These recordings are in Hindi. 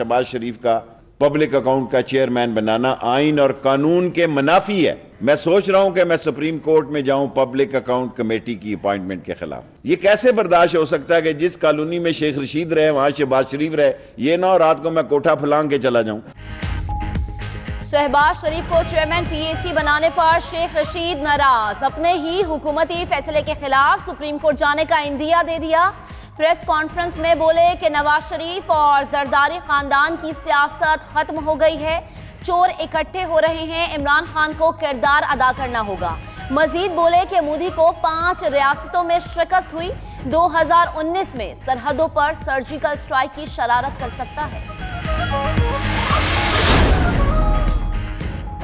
शहबाज शरीफ का पब्लिक अकाउंट का चेयरमैन बनाना आइन और कानून के मुनाफी है। मैं सोच रहा हूं कि मैं सुप्रीम कोर्ट में जाऊं पब्लिक अकाउंट कमेटी की अपॉइंटमेंट के खिलाफ। ये कैसे बर्दाश्त हो सकता है कि जिस कॉलोनी में शेख रशीद रहे वहां शहबाज शरीफ रहे, ये ना हो रात को मैं कोठा फलांग के चला जाऊं। शहबाज शरीफ को चेयरमैन पीएसी बनाने पर शेख रशीद नाराज, अपने ही हुकूमती फैसले के खिलाफ सुप्रीम कोर्ट जाने का इंदिया दे दिया। प्रेस कॉन्फ्रेंस में बोले कि नवाज शरीफ और जरदारी खानदान की सियासत खत्म हो गई है, चोर इकट्ठे हो रहे हैं, इमरान खान को किरदार अदा करना होगा। मजीद बोले कि मोदी को 5 रियासतों में शिकस्त हुई, 2019 में सरहदों पर सर्जिकल स्ट्राइक की शरारत कर सकता है।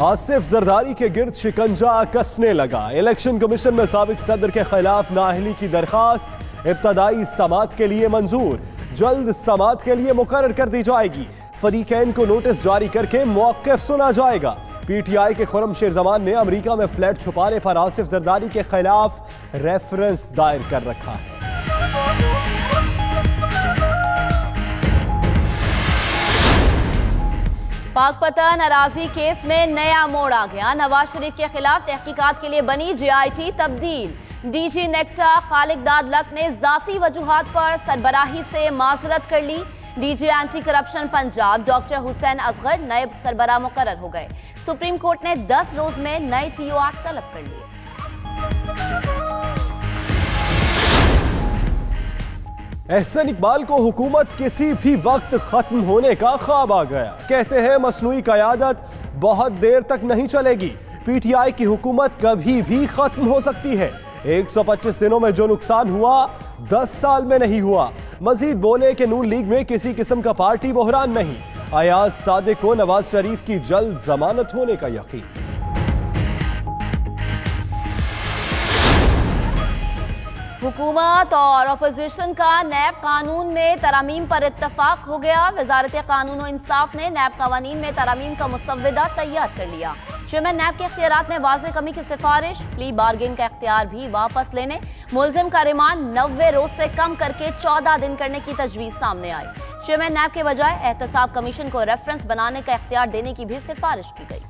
आसिफ जरदारी के गिर्द शिकंजा कसने लगा। इलेक्शन कमीशन में साबिक सदर के खिलाफ नाअहली की दरखास्त इब्तदाई समात के लिए मंजूर, जल्द समात के लिए मुकर्रर कर दी जाएगी। फरीकैन को नोटिस जारी करके मौक़िफ़ सुना जाएगा। पीटीआई के खुर्रम जमान ने अमेरिका में फ्लैट छुपाने पर आसिफ जरदारी के खिलाफ रेफरेंस दायर कर रखा है। पाकपतन अराजी केस में नया मोड़ आ गया। नवाज शरीफ के खिलाफ तहकीकात के लिए बनी JIT तब्दील। DG नेक्टा खालिद दादलक ने जाती वजूहात पर सरबराही से माजरत कर ली। DG anti corruption Punjab doctor Hussain Asghar नए सरबराह मुकर्रर हो गए। सुप्रीम कोर्ट ने 10 रोज में नए TOR तलब कर लिए। एहसन इकबाल को हुकूमत किसी भी वक्त खत्म होने का ख्वाब आ गया। कहते हैं मसनूई क़यादत बहुत देर तक नहीं चलेगी। PTI की हुकूमत कभी भी खत्म हो सकती है। 125 दिनों में जो नुकसान हुआ 10 साल में नहीं हुआ। मजीद बोले कि नून लीग में किसी किस्म का पार्टी बहरान नहीं। अयाज सादिक को नवाज शरीफ की जल्द जमानत होने का यकीन। हुकूमत और अपोजिशन का नैब कानून में तरामीम पर इत्तफाक हो गया। वजारत कानून और इंसाफ ने नैब कवानीन में तरामीम का मुसव्वदा तैयार कर लिया। चेयरमैन नैब के इख्तियारात में वाज़ेह कमी की सिफारिश, प्ली बार्गेन का इख्तियार भी वापस लेने, मुलजिम का रिमांड 90 रोज से कम करके 14 दिन करने की तजवीज़ सामने आई। चेयरमैन नैब के बजाय एहतसाब कमीशन को रेफरेंस बनाने का इख्तियार देने की भी सिफारिश की गई।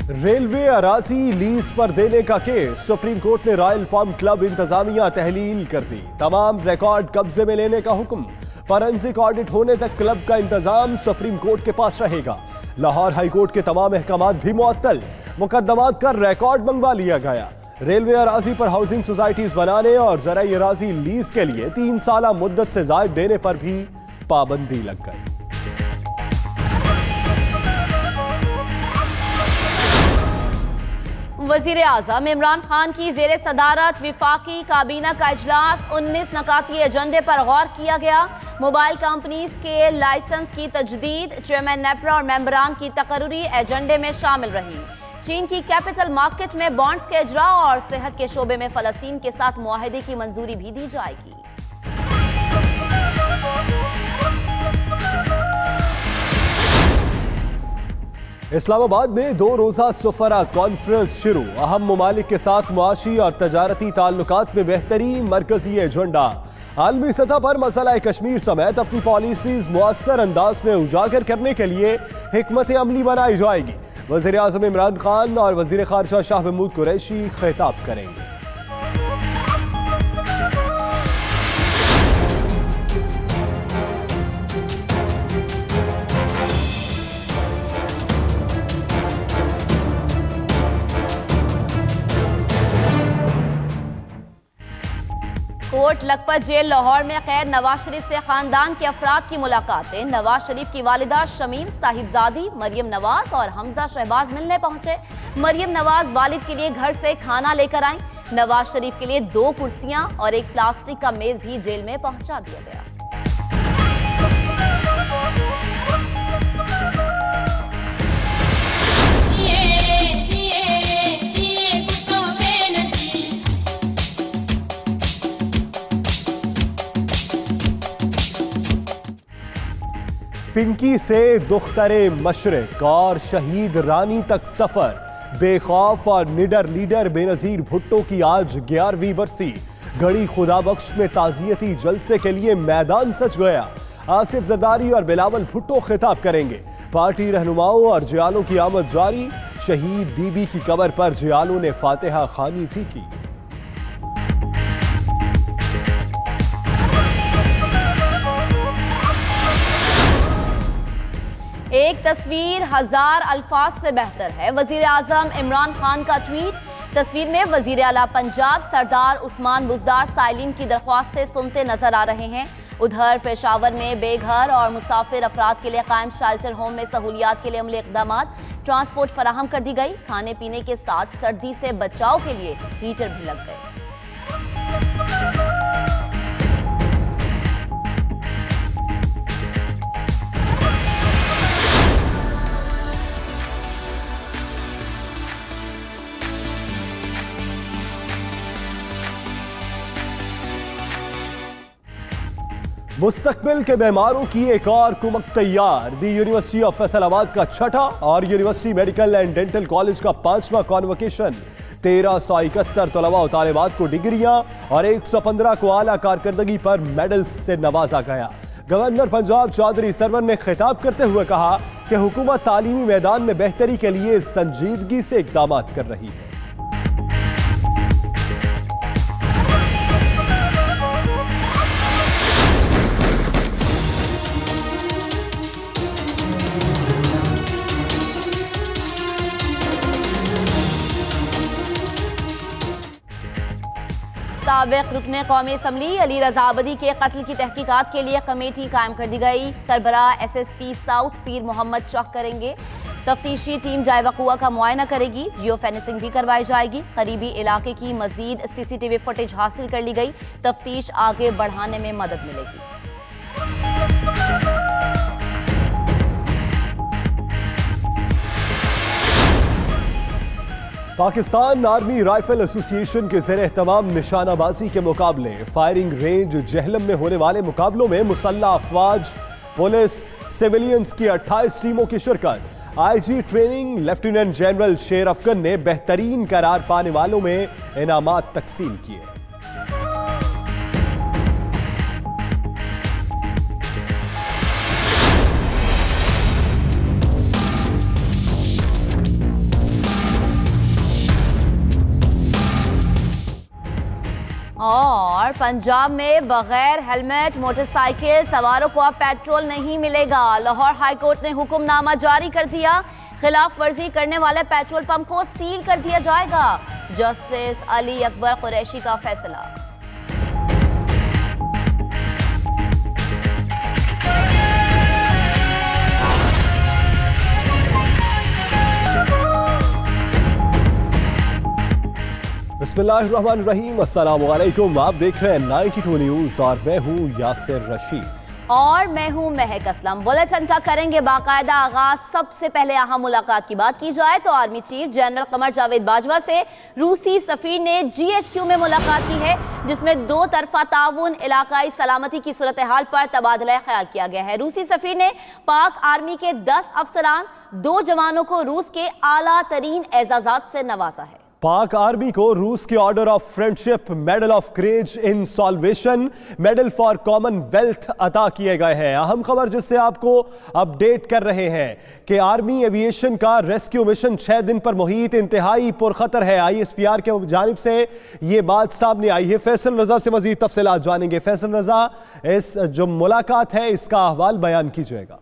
रेलवे अराजी लीज पर देने का केस, सुप्रीम कोर्ट ने रॉयल पाम क्लब इंतजामिया तहलील कर दी। तमाम रिकॉर्ड कब्जे में लेने का हुक्म। फॉरेंसिक ऑडिट होने तक क्लब का इंतजाम सुप्रीम कोर्ट के पास रहेगा। लाहौर हाई कोर्ट के तमाम अहकामात भी मुअत्तल, मुकदमात का रिकॉर्ड मंगवा लिया गया। रेलवे अराजी पर हाउसिंग सोसाइटीज बनाने और ज़राई अराजी लीज के लिए 3 साल मुद्दत से ज़ायद देने पर भी पाबंदी लग गई। वजीर आज़म इमरान खान की जेर सदारत विफाकी काबीना का इजलास, 19 नकाती एजेंडे पर गौर किया गया। मोबाइल कंपनीज के लाइसेंस की तजदीद, चेयरमैन नेपरा और मेंबरान की तकर्रुरी एजेंडे में शामिल रही। चीन की कैपिटल मार्केट में बॉन्ड्स के इजरा और सेहत के शोबे में फलस्तीन के साथ मुआहदे की मंजूरी भी दी जाएगी। इस्लामाबाद में 2 रोज़ा सुफरा कॉन्फ्रेंस शुरू। अहम मुमालिक के साथ मुआशी और तजारती ताल्लुकात में बेहतरी मरकजी एजेंडा। आलमी सतह पर मसला कश्मीर समेत अपनी पॉलिसीज मुअस्सर अंदाज में उजागर करने के लिए हिकमत अमली बनाई जाएगी। वज़ीर आज़म इमरान खान और वज़ीर ख़ारिजा शाह महमूद कुरैशी खिताब करेंगे। कोट लखपत जेल लाहौर में कैद नवाज शरीफ से खानदान के अफराद की मुलाकातें। नवाज शरीफ की वालिदा शमीम साहिबजादी, मरियम नवाज और हमजा शहबाज मिलने पहुंचे। मरियम नवाज वालिद के लिए घर से खाना लेकर आई। नवाज शरीफ के लिए 2 कुर्सियां और एक प्लास्टिक का मेज भी जेल में पहुंचा दिया गया। पिंकी से दुख्तरे मशरिक और शहीद रानी तक सफर। बेखौफ और निडर लीडर बेनजीर भुट्टो की आज 11वीं बरसी। गढ़ी खुदाबख्श में ताजियती जलसे के लिए मैदान सज गया। आसिफ जरदारी और बिलावल भुट्टो खिताब करेंगे। पार्टी रहनुमाओं और जियालों की आमद जारी। शहीद बीबी की कब्र पर जियालों ने फातिहा खानी भी की। एक तस्वीर हजार अल्फाज से बेहतर है। वजीर आजम इमरान खान का ट्वीट। तस्वीर में वजीर आला पंजाब सरदार उस्मान बुजदार साइलिन की दरख्वास्तें सुनते नजर आ रहे हैं। उधर पेशावर में बेघर और मुसाफिर अफराद के लिए कायम शेल्टर होम में सहूलियात के लिए अमली इकदाम, ट्रांसपोर्ट फराहम कर दी गई। खाने पीने के साथ सर्दी से बचाव के लिए हीटर भी लग गए। मुस्तकबिल के बीमारों की एक और कुमक तैयार। दी यूनिवर्सिटी ऑफ फैसलाबाद का छठा और university medical and dental college का 5वां कॉन्वोकेशन। 1371 तलबा और तालिबात को डिग्रियां और 115 को आला कारकर्दगी पर मेडल्स से नवाजा गया। गवर्नर पंजाब चौधरी सरवर ने खिताब करते हुए कहा कि हुकूमत तालीमी मैदान में बेहतरी के लिए संजीदगी से इकदाम कर रही है। साबिक रुकने कौमी असम्बली अली रजाबदी के कत्ल की तहकीकात के लिए कमेटी कायम कर दी गई। सरबराह SSP साउथ पीर मोहम्मद चौक करेंगे। तफ्तीशी टीम जाए वक़ुआ का मुआयना करेगी। जियो फेंसिंग भी करवाई जाएगी। करीबी इलाके की मजीद CCTV फुटेज हासिल कर ली गई। तफ्तीश आगे बढ़ाने में मदद मिलेगी। पाकिस्तान आर्मी राइफल एसोसिएशन के ज़ेर एहतमाम निशानाबाजी के मुकाबले फायरिंग रेंज जहलम में होने वाले मुकाबलों में मुसल्लह अफवाज, पुलिस, सिविलियंस की 28 टीमों की शिरकत। IG ट्रेनिंग लेफ्टिनेंट जनरल शेर अफगन ने बेहतरीन करार पाने वालों में इनामात तकसीम किए। और पंजाब में बगैर हेलमेट मोटरसाइकिल सवारों को अब पेट्रोल नहीं मिलेगा। लाहौर हाईकोर्ट ने हुक्मनामा जारी कर दिया। खिलाफ वर्जी करने वाले पेट्रोल पंप को सील कर दिया जाएगा। जस्टिस अली अकबर कुरैशी का फैसला। बिस्मिल्लाहिर्रहमानिर्रहीम, अस्सलाम वालेकुम। आप देख रहे हैं 92 न्यूज़ और मैं हूं यासिर रशीद और मैं हूं महक असलम। बुलेटिन का करेंगे बाकायदा आगाज। सबसे पहले अहम मुलाकात की बात की जाए तो army chief general Qamar Javed Bajwa से रूसी सफीर ने GHQ में मुलाकात की है, जिसमें 2 तरफा ताउन, इलाकाई सलामती की सूरत हाल पर तबादला ख्याल किया गया है। रूसी सफीर ने पाक आर्मी के 10 अफसरान, 2 जवानों को रूस के आला तरीन एजाजात से नवाजा है। पाक आर्मी को रूस के order of friendship, medal of courage in solvation, medal for Commonwealth अता किए गए हैं। अहम खबर जिससे आपको अपडेट कर रहे हैं कि आर्मी एविएशन का रेस्क्यू मिशन 6 दिन पर मुहीत इंतहाई पुरखतर है। ISPR के जानिब से ये बात सामने आई है। फैसल रजा से मजीद तफसीलात जानेंगे। फैसल रजा, इस जो मुलाकात है इसका अहवाल बयान कीजिएगा।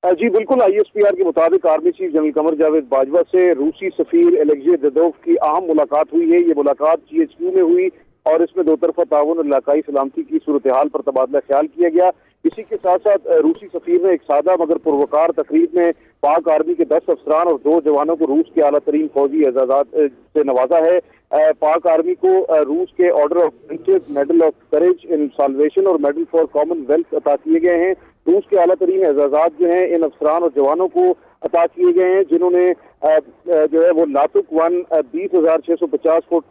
जी बिल्कुल, ISPR के मुताबिक army chief general Qamar Javed Bajwa से रूसी सफीर एलेक्जेई ददोव की अहम मुलाकात हुई है। ये मुलाकात GHQ में हुई और इसमें 2 तरफा ताउन और इलाकाई सलामती की सूरत हाल पर तबादला ख्याल किया गया। इसी के साथ साथ रूसी सफीर ने एक सादा मगर पुरवकार तकरीब में पाक आर्मी के 10 अफसरान और 2 जवानों को रूस के आला तरीन फौजी एजाजात से नवाजा है। पाक आर्मी को रूस के order of friendship, medal of courage in solvation और मेडल फॉर कॉमनवेल्थ अता किए गए हैं। रूस के आला तरीन एजाजात जो हैं इन अफसरान और जवानों को अता किए गए हैं, जिन्होंने जो है वो लातुक 1 20,650 फुट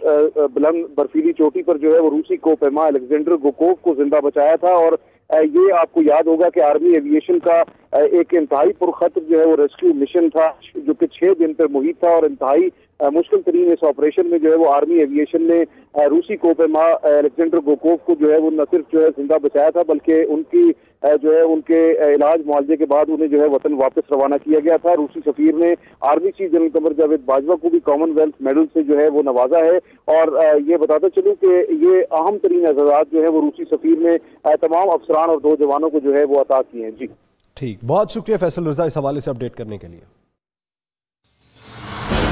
बुलंद बर्फीली चोटी पर जो है वो रूसी कोपैमा अलेक्जेंडर गोकोव को जिंदा बचाया था और ये आपको याद होगा कि आर्मी एविएशन का एक इंतहाई पुरखतर जो है वो रेस्क्यू मिशन था, जो कि 6 दिन पर मुहित था, और इंतहाई मुश्किल तरीन इस ऑपरेशन में जो है वो आर्मी एविएशन ने रूसी कोपेमा अलेक्जेंडर गोकोव को जो है वो न सिर्फ जो है जिंदा बचाया था, बल्कि उनकी जो है उनके इलाज मुआवजे के बाद उन्हें जो है वतन वापस रवाना किया गया था। रूसी सफीर ने army chief general Qamar Javed Bajwa को भी कॉमनवेल्थ मेडल से जो है वो नवाजा है। और ये बताते चलूं कि ये अहम तरीन एजाज़ात जो है वो रूसी सफीर ने तमाम अफसरान और 2 जवानों को जो है वो अता किए हैं। जी ठीक, बहुत शुक्रिया फैसल रजा इस हवाले से अपडेट करने के लिए।